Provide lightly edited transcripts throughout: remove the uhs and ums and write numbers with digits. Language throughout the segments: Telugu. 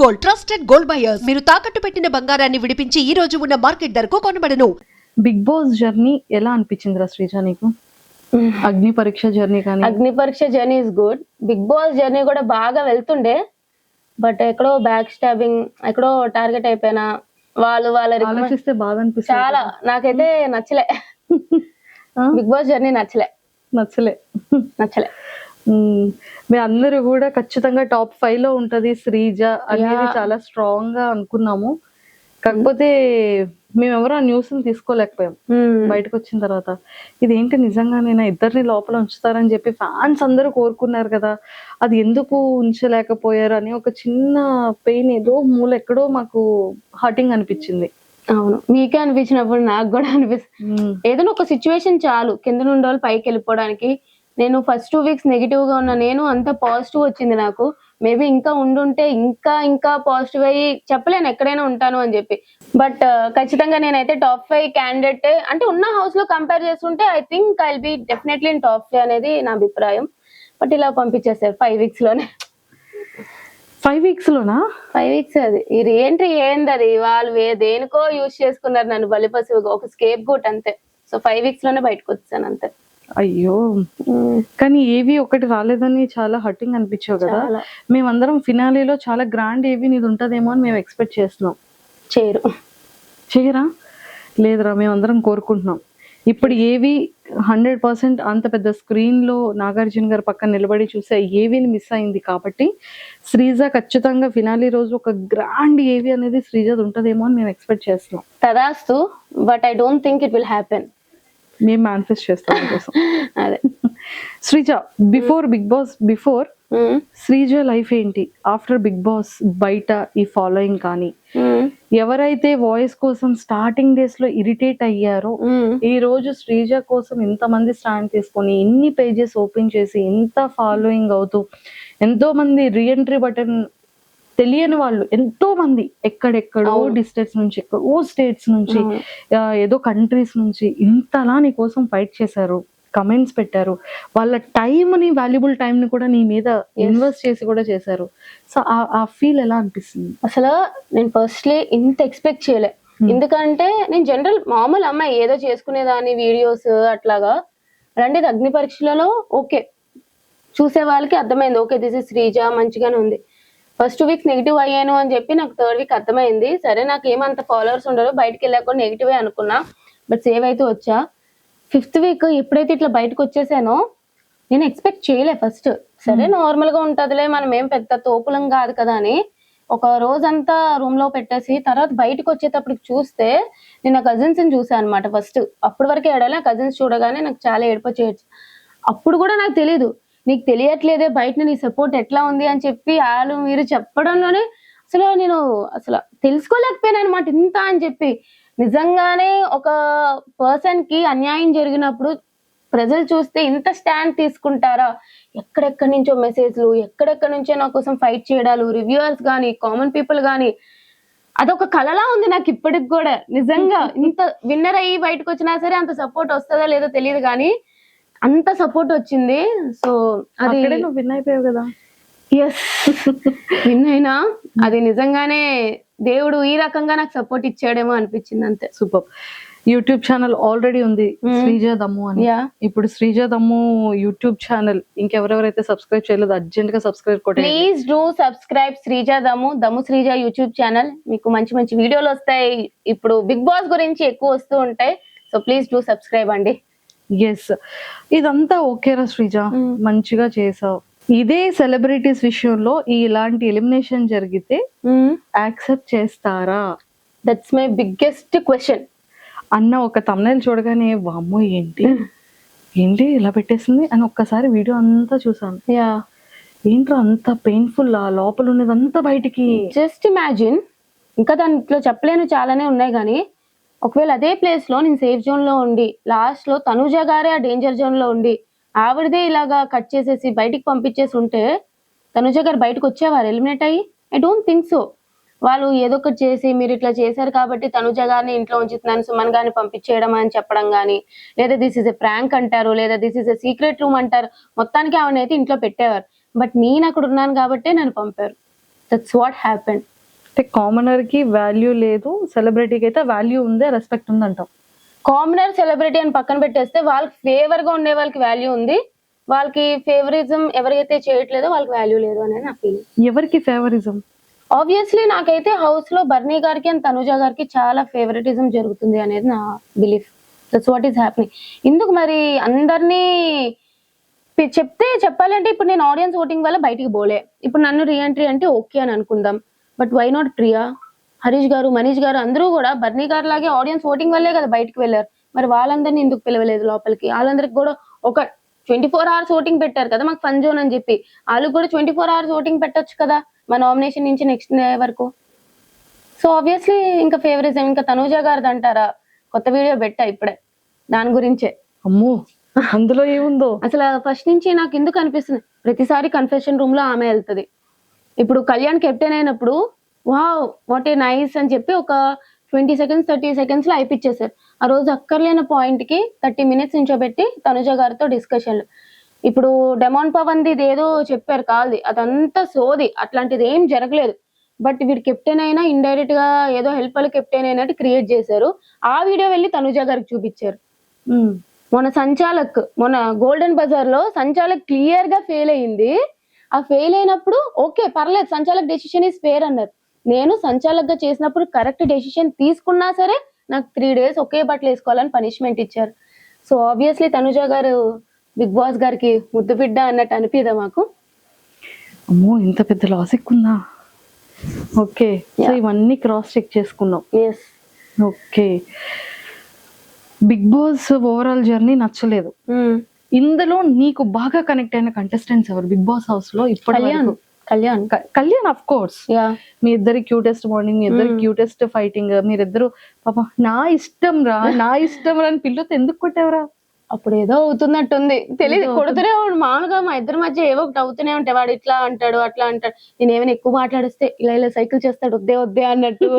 Gold, trusted gold buyers. మీరు తాకట్టు పెట్టిన బంగారాన్ని విడిపించి ఈ రోజు ఉన్న మార్కెట్ ధరకు కొనబడను. బిగ్ బాస్ జర్నీ ఎలా అనిపించిందిరా శ్రీజ నీకు? అగ్ని పరీక్ష జర్నీ కానీ. Agni Pariksha journey is good. Bigg Boss journey కూడా బాగా వెళ్తుండే, బట్ ఎక్కడో బ్యాక్ స్టాబింగ్, ఎక్కడో టార్గెట్ అయిపోయినా వాళ్ళ ఆలోచిస్తే బాగా అనిపిస్తుంది. చాలా నాకైతే నచ్చలే. బిగ్ బాస్ జర్నీ నచ్చలే. మీ అందరూ కూడా ఖచ్చితంగా టాప్ 5 లో ఉంటది శ్రీజ అనేది చాలా స్ట్రాంగ్ గా అనుకున్నాము. కాకపోతే మేమెవరో ఆ న్యూస్ ని తీసుకోలేకపోయాం. బయటకు వచ్చిన తర్వాత ఇదేంటి నిజంగా నేను ఇద్దరిని లోపల ఉంచుతారని చెప్పి ఫ్యాన్స్ అందరూ కోరుకున్నారు కదా, అది ఎందుకు ఉంచలేకపోయారు అని ఒక చిన్న పెయిన్ ఏదో మూల ఎక్కడో మాకు హర్టింగ్ అనిపించింది. అవును, మీకే అనిపించినప్పుడు నాకు కూడా అనిపిస్తుంది. ఏదైనా ఒక సిచ్యువేషన్ చాలు కింద నుండి వాళ్ళు పైకి వెళ్ళిపోవడానికి. నేను ఫస్ట్ 2 వీక్స్ నెగిటివ్ గా ఉన్నా, నేను అంత పాజిటివ్ వచ్చింది నాకు. మేబీ ఇంకా ఉండుంటే ఇంకా పాజిటివ్ అయ్యి చెప్పలేను ఎక్కడైనా ఉంటాను అని చెప్పి. బట్ ఖచ్చితంగా నేనైతే టాప్ 5 క్యాండిడేట్ అంటే ఉన్న హౌస్ లో కంపేర్ చేసుకుంటే I think I will be definitely in top 5 అనేది నా అభిప్రాయం. బట్ ఇలా పంపించేసారు 5 వీక్స్ లోనే. 5 వీక్స్ లోనా? 5 వీక్స్ అది ఈ రీఎంట్రీ ఏంది, అది వాళ్ళు దేనికో యూజ్ చేసుకున్నారు నన్ను బలిపశువుగా, ఒక స్కేప్ గోట్ అంతే. సో 5 వీక్స్ లోనే బయటకు వచ్చాను అంతే. అయ్యో, కానీ ఏవి ఒకటి రాలేదని చాలా హర్టింగ్ అనిపించావు కదా. మేమందరం ఫినాలీలో చాలా గ్రాండ్ ఏవి నీది ఉంటదేమో అని మేము ఎక్స్పెక్ట్ చేస్తున్నాం. చేయరా? లేదురా, మేమందరం కోరుకుంటున్నాం. ఇప్పుడు ఏవి 100% అంత పెద్ద స్క్రీన్ లో నాగార్జున గారు పక్కన నిలబడి చూసే ఏవిని మిస్ అయింది కాబట్టి శ్రీజ ఖచ్చితంగా ఫినాలీ రోజు ఒక గ్రాండ్ ఏవి అనేది శ్రీజ ఉంటదేమో అని మేము ఎక్స్పెక్ట్ చేస్తున్నాం. తదాస్తు, but I don't think it will happen. మేము మేనిఫెస్ట్ చేస్తాం కోసం. అదే Sreeja, Bigg Boss before Sreeja life ఏంటి, ఆఫ్టర్ బిగ్ బాస్ బయట ఈ ఫాలోయింగ్ కానీ, ఎవరైతే వాయిస్ కోసం స్టార్టింగ్ డేస్ లో ఇరిటేట్ అయ్యారో ఈ రోజు శ్రీజ కోసం ఇంతమంది స్టాండ్ తీసుకొని ఇన్ని పేజెస్ ఓపెన్ చేసి ఇంత ఫాలోయింగ్ అవుతూ ఎంతో మంది రీఎంట్రీ బటన్ తెలియని వాళ్ళు ఎంతో మంది ఎక్కడెక్కడో డిస్ట్రిక్ట్స్ నుంచి, ఎక్కడో స్టేట్స్ నుంచి, ఏదో కంట్రీస్ నుంచి ఇంతలా నీ కోసం ఫైట్ చేశారు, కమెంట్స్ పెట్టారు, వాళ్ళ టైంని, వాల్యుబుల్ టైంని కూడా నీ మీద ఇన్వెస్ట్ చేసి కూడా చేశారు. సో ఆ ఫీల్ ఎలా అనిపిస్తుంది? అసలు నేను ఫస్ట్లీ ఇంత ఎక్స్పెక్ట్ చేయలే. ఎందుకంటే నేను జనరల్ మామూలు అమ్మాయి, ఏదో చేసుకునేదాన్ని వీడియోస్ అట్లాగా. అలాంటిది అగ్ని పరీక్షలలో ఓకే చూసే వాళ్ళకి అర్థమైంది, ఓకే దిస్ ఇస్ శ్రీజ మంచిగానే ఉంది. ఫస్ట్ 2 వీక్స్ నెగిటివ్ అయ్యాను అని చెప్పి నాకు 3rd వీక్ అర్థమైంది. సరే నాకు ఏమంత ఫాలోవర్స్ ఉండరు, బయటకు వెళ్ళాక కూడా నెగిటివే అనుకున్నా, బట్ సేవ్ అయితే వచ్చా. 5th వీక్ ఎప్పుడైతే ఇట్లా బయటకు వచ్చేసానో నేను ఎక్స్పెక్ట్ చేయలే ఫస్ట్. సరే నార్మల్ గా ఉంటదిలే, మనం ఏం పెద్ద తోపులం కాదు కదా అని ఒక రోజంతా రూమ్ లో పెట్టేసి తర్వాత బయటకు వచ్చేటప్పటికి చూస్తే నేను నా కజిన్స్ ని చూసాను అనమాట. ఫస్ట్ అప్పటి వరకు ఏడాలి, కజిన్స్ చూడగానే నాకు చాలా ఏడుపు వచ్చేయచ్చు. అప్పుడు కూడా నాకు తెలీదు, నీకు తెలియట్లేదే బయట నీ సపోర్ట్ ఎట్లా ఉంది అని చెప్పి వాళ్ళు మీరు చెప్పడంలోనే నేను తెలుసుకోలేకపోయాను అనమాట ఇంత అని చెప్పి. నిజంగానే ఒక పర్సన్ కి అన్యాయం జరిగినప్పుడు ప్రజలు చూస్తే ఇంత స్టాండ్ తీసుకుంటారా? ఎక్కడెక్కడి నుంచో మెసేజ్లు, ఎక్కడెక్కడి నుంచో నా కోసం ఫైట్ చేయడాలు, రివ్యూవర్స్ కానీ, కామన్ పీపుల్ కానీ, అదొక కలలా ఉంది నాకు ఇప్పటికి కూడా. నిజంగా ఇంత విన్నర్ అయ్యి బయటకు వచ్చినా సరే అంత సపోర్ట్ వస్తుందో లేదో తెలియదు కానీ అంత సపోర్ట్ వచ్చింది. సో అది నువ్వు విన్ అయిపోయావు కదా. ఎస్, విన్ అయినా అది నిజంగానే దేవుడు ఈ రకంగా నాకు సపోర్ట్ ఇచ్చాడేమో అనిపించింది అంతే. సూపర్. యూట్యూబ్ ఛానల్ ఆల్రెడీ ఉంది శ్రీజ దమ్ము అని. ఇప్పుడు శ్రీజ దమ్ము యూట్యూబ్ ఛానల్ ఇంకెవరెవరైతే సబ్స్క్రైబ్ చేయలేదు అర్జెంట్ గా సబ్స్క్రైబ్ కొట్టండి. ప్లీజ్ డూ సబ్స్క్రైబ్ శ్రీజ దమ్ము శ్రీజ యూట్యూబ్ ఛానల్. మీకు మంచి మంచి వీడియోలు వస్తాయి, ఇప్పుడు బిగ్ బాస్ గురించి ఎక్కువ వస్తూ ఉంటాయి. సో ప్లీజ్ డూ సబ్స్క్రైబ్ అండి. ఎస్, ఇదంతా ఓకేరా శ్రీజ, మంచిగా చేసావు. ఇదే సెలబ్రిటీస్ విషయంలో ఇలాంటి ఎలిమినేషన్ జరిగితే యాక్సెప్ట్ చేస్తారా? దట్స్ మై బిగ్గెస్ట్ క్వశ్చన్ అన్న ఒక thumbnail చూడగానే వామ్మో ఏంటి ఇలా పెట్టేసింది అని ఒక్కసారి వీడియో అంతా చూసాను. ఏంట్రా అంత పెయిన్ఫుల్, ఆ లోపల ఉన్నదంతా బయటికి. జస్ట్ ఇమాజిన్, ఇంకా దాంట్లో చెప్పలేను చాలానే ఉన్నాయి కానీ ఒకవేళ అదే ప్లేస్ లో నేను సేఫ్ జోన్ లో ఉండి లాస్ట్ లో తనుజ గారే ఆ డేంజర్ జోన్ లో ఉండి ఆవిడదే ఇలాగా కట్ చేసేసి బయటికి పంపించేసి ఉంటే తనుజ గారు బయటకు వచ్చేవారు ఎలిమినేట్ అయ్యి? I don't think so. వాళ్ళు ఏదో ఒకటి చేసి మీరు ఇట్లా చేశారు కాబట్టి తనుజ గారిని ఇంట్లో ఉంచుతున్నాను, సుమన్ గారిని పంపించేయడం అని చెప్పడం కానీ, లేదా దిస్ ఇస్ ఎ ప్రాంక్ అంటారు, లేదా this is a secret room అంటారు, మొత్తానికి ఆవిడనైతే ఇంట్లో పెట్టేవారు. బట్ నేను అక్కడ ఉన్నాను కాబట్టి నన్ను పంపారు. That's what happened. అంటే కామనర్ కి వాల్యూ లేదు, సెలబ్రిటీకి అయితే వాల్యూ ఉంది, రెస్పెక్ట్ ఉంది అంటాం. కామనర్ సెలబ్రిటీ అని పక్కన పెట్టేస్తే వాళ్ళకి ఫేవర్ గా ఉండే వాళ్ళకి వాల్యూ ఉంది, వాళ్ళకి ఫేవరిజం ఎవరైతే చేయట్లేదో వాళ్ళకి వాల్యూ లేదు అనేది నా ఫీలింగ్. ఎవరికి ఫేవరిజం? ఆబ్వియస్లీ నాకైతే హౌస్ లో బర్నీ గారికి అండ్ తనుజ గారికి చాలా ఫేవరెటిజం జరుగుతుంది అనేది నా belief. That's what is happening. ఎందుకు మరి అందరినీ చెప్తే చెప్పాలంటే ఇప్పుడు నేను ఆడియన్స్ ఓటింగ్ వల్ల బయటికి పోలే, ఇప్పుడు నన్ను రీఎంట్రీ అంటే ఓకే అని అనుకుందాం. But why not Priya, Harish garu, Manish గారు అందరూ కూడా బర్నీ గారు లాగే ఆడియన్స్ ఓటింగ్ వల్లే కదా బయటకు వెళ్ళారు. మరి వాళ్ళందరినీ ఎందుకు పిలవలేదు లోపలికి? వాళ్ళందరికి కూడా ఒక 24 hours ఓటింగ్ పెట్టారు కదా మాకు ఫన్ జోన్ అని చెప్పి, వాళ్ళు కూడా 24 hours ఓటింగ్ పెట్టొచ్చు కదా మా నామినేషన్ నుంచి నెక్స్ట్ డే వరకు. సో ఆబ్వియస్లీ ఇంకా ఫేవరిజం ఇంకా తనూజ గారిది అంటారా, కొత్త వీడియో పెట్టా ఇప్పుడే దాని గురించే. అమ్మో అందులో ఏముందో అసలు ఫస్ట్ నుంచి నాకు ఎందుకు అనిపిస్తుంది, ప్రతిసారి కన్ఫెషన్ రూమ్ లో ఆమె వెళ్తుంది. ఇప్పుడు కళ్యాణ్ కెప్టెన్ అయినప్పుడు వావ్ వాట్ ఏ నైస్ అని చెప్పి ఒక 20 seconds 30 seconds లో అయిపిచ్చేసారు. ఆ రోజు అక్కర్లేని పాయింట్ కి 30 minutes నుంచోబెట్టి తనుజ గారితో డిస్కషన్లు. ఇప్పుడు డెమాన్ పవన్ ది ఏదో చెప్పారు కాల్ది, అదంతా సోది, అట్లాంటిది ఏం జరగలేదు. బట్ వీడు కెప్టెన్ అయినా ఇండైరెక్ట్ గా ఏదో హెల్ప్ వల్ల కెప్టెన్ అయినట్టు క్రియేట్ చేశారు. ఆ వీడియో వెళ్ళి తనుజ గారికి చూపించారు. మొన్న గోల్డెన్ బజార్ లో సంచాలక్ క్లియర్ గా ఫెయిల్ అయింది. ఆ ఫెయిల్ అయినప్పుడు ఓకే పర్లేదు, సంచాలక్ డెసిషన్ ఈస్ ఫేర్ అన్నారు. నేను సంచాలక్ గా చేసినప్పుడు కరెక్ట్ డెసిషన్ తీసుకున్నా సరే నాకు 3 days ఒకే బట్టలు వేసుకోవాలని పనిష్మెంట్ ఇచ్చారు. సో ఆబ్వియస్లీ తనుజ గారు బిగ్ బాస్ గారికి ముద్దు బిడ్డ అన్నట్టు అనిపిదా మాకు? అమ్మో ఇంత పెద్ద లాజిక్ ఉందా? ఓకే, సో ఇవన్నీ క్రాస్ చెక్ చేసుకున్నాం. Yes. Okay, Bigg Boss overall journey నచ్చలేదు. ఇందులో నీకు బాగా కనెక్ట్ అయిన కంటెస్టెంట్స్ ఎవరు బిగ్ బాస్ హౌస్ లో ఇప్పటి? Kalyan of course. మీ ఇద్దరి క్యూటెస్ట్ మార్నింగ్, మీ ఇద్దరి క్యూటెస్ట్ ఫైటింగ్, మీరిద్దరు పాప నా ఇష్టం రా అని పిల్లతో ఎందుకు కొట్టేవరా? అప్పుడు ఏదో అవుతున్నట్టుంది తెలియదు, కొడుతూనే వాడు మామూలుగా మా ఇద్దరి మధ్య ఏవో ఒకటి అవుతూనే ఉంటాయి. వాడు ఇట్లా అంటాడు అట్లా అంటాడు, నేను ఏమైనా ఎక్కువ మాట్లాడిస్తే ఇలా సైకిల్ చేస్తాడు వద్దే అన్నట్టు.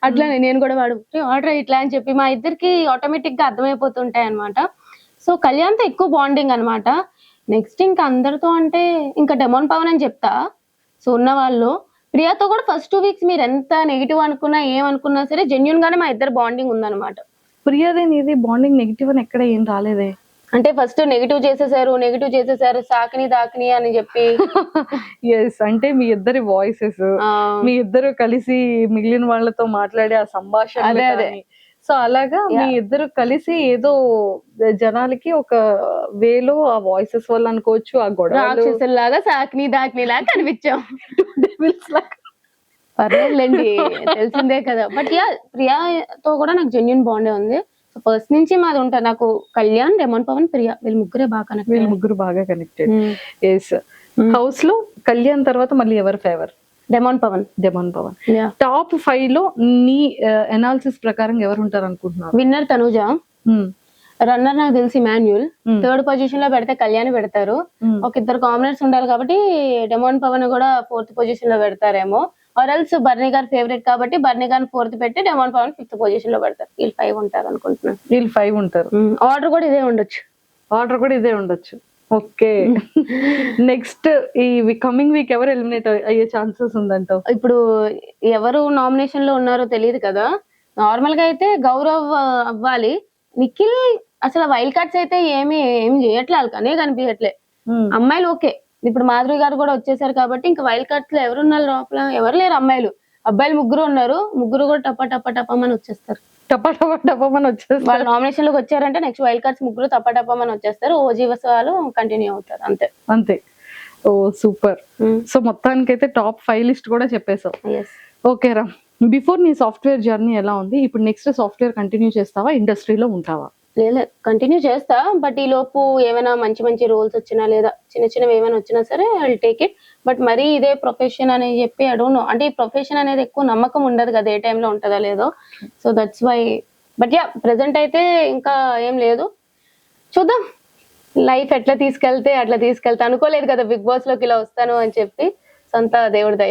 అట్లానే నేను కూడా వాడు ఆర్డర్ ఇట్లా అని చెప్పి మా ఇద్దరికి ఆటోమేటిక్ గా అర్థమైపోతుంటాయి అనమాట. సో కళ్యాణ్తో ఎక్కువ బాండింగ్ అనమాట. నెక్స్ట్ ఇంకా అందరితో అంటే ఇంకా డెమాన్ పవన్ అని చెప్తా. సో ఉన్న వాళ్ళు ప్రియాతో కూడా ఫస్ట్ 2 weeks మీరు ఎంత నెగిటివ్ అనుకున్నా ఏమనుకున్నా సరే జెన్యున్ గానే మా ఇద్దరు బాండింగ్ ఉందన్నమాట. ప్రియాదే నీది బాండింగ్ నెగిటివ్ అని ఎక్కడ ఏం రాలేదే. అంటే ఫస్ట్ నెగిటివ్ చేసేసారు సాకిని దాకిని అని చెప్పి. ఎస్, అంటే మీ ఇద్దరి వాయిసెస్, మీ ఇద్దరు కలిసి మిగిలిన వాళ్ళతో మాట్లాడే ఆ సంభాషణ, సో అలాగా మీ ఇద్దరు కలిసి ఏదో జనాలకి ఒక వేలో ఆ వాయిసెస్ వల్ల అనుకోవచ్చు, ఆ గొడవలాగా సాకిని దాకిని లాగా కనిపించాం. పర్లేదులేండి తెలిసిందే కదా. బట్ ప్రియాతో కూడా నాకు జెన్యున్ బాండే ఉంది. సో ఫస్ట్ నుంచి మాది ఉంటారు. నాకు కళ్యాణ్, డెమాన్ పవన్, ప్రియా వీళ్ళు ముగ్గురు బాగా కనెక్టెడ్. ఎస్, హౌస్ లో కళ్యాణ్ తర్వాత మళ్ళీ ఎవరు ఫేవర్? డెమాన్ పవన్. టాప్ 5 లో నీ అనాలిసిస్ ప్రకారం ఎవరు ఉంటారు అనుకుంటున్నారు? విన్నర్ తనుజ, రన్నర్ నాకు తెలిసి మాన్యుల్, థర్డ్ పొజిషన్ లో పెడితే కళ్యాణ్ పెడతారు. ఒక ఇద్దరు కామనర్స్ ఉండాలి కాబట్టి డెమాన్ పవన్ కూడా 4th పొజిషన్ లో పెడతారేమో. ఆర్ఎల్స్ బర్నీ గారు ఫేవరెట్ కాబట్టి బర్నీ గారిని 4th పెట్టి డెమాన్ పవన్ 5th పొజిషన్ లో పెడతారు. వీళ్ళు 5 ఉంటారు అనుకుంటున్నాను. వీళ్ళు 5 ఉంటారు. ఆర్డర్ కూడా ఇదే ఉండొచ్చు. ఓకే, నెక్స్ట్ ఈ కమింగ్ వీక్ ఎవరు ఎలిమినేట్ అయ్యే ఛాన్సెస్ ఉందంటావు? ఇప్పుడు ఎవరు నామినేషన్ లో ఉన్నారో తెలియదు కదా. నార్మల్ గా అయితే గౌరవ్ అవ్వాలి. నిఖిల్ అసలు వైల్డ్ కార్డ్స్ అయితే ఏం చేయట్లే, వాళ్ళకనే కనిపించట్లే. అమ్మాయిలు ఓకే, ఇప్పుడు మాధురి గారు కూడా వచ్చేసారు కాబట్టి ఇంకా వైల్డ్ కార్డ్స్ లో ఎవరున్నారు లోపల? ఎవరు లేరు అమ్మాయిలు. అబ్బాయిలు 3 ఉన్నారు. 3 కూడా టపమని వచ్చేస్తారు. వాళ్ళు నామినేషన్ లోకి వచ్చారంటే నెక్స్ట్ వైల్డ్ కార్డ్స్ 3 టపమని వచ్చేస్తారు. ఓజీవస్ వాళ్ళు కంటిన్యూ అవుతారు అంతే. ఓ సూపర్. సో మొత్తానికి అయితే టాప్ 5 లిస్ట్ కూడా చెప్పేసావు. ఓకే రా, బిఫోర్ నీ సాఫ్ట్వేర్ జర్నీ ఎలా ఉంది? ఇప్పుడు నెక్స్ట్ సాఫ్ట్వేర్ కంటిన్యూ చేస్తావా, ఇండస్ట్రీలో ఉంటావా? లేదు కంటిన్యూ చేస్తా. బట్ ఈ లోపు ఏమైనా మంచి రోల్స్ వచ్చినా లేదా చిన్నవి ఏమైనా వచ్చినా సరే I will take it. But మరీ ఇదే ప్రొఫెషన్ అని చెప్పి ఐ డోంట్ నో, అంటే ఈ ప్రొఫెషన్ అనేది ఎక్కువ నమ్మకం ఉండదు కదా ఏ టైంలో ఉంటుందో లేదో. So that's why. But present అయితే ఇంకా ఏం లేదు, చూద్దాం లైఫ్ ఎట్లా తీసుకెళ్తే అట్లా తీసుకెళ్తా. అనుకోలేదు కదా బిగ్ బాస్ లోకి ఇలా వస్తాను అని చెప్పి. సొంత దేవుడి దయ.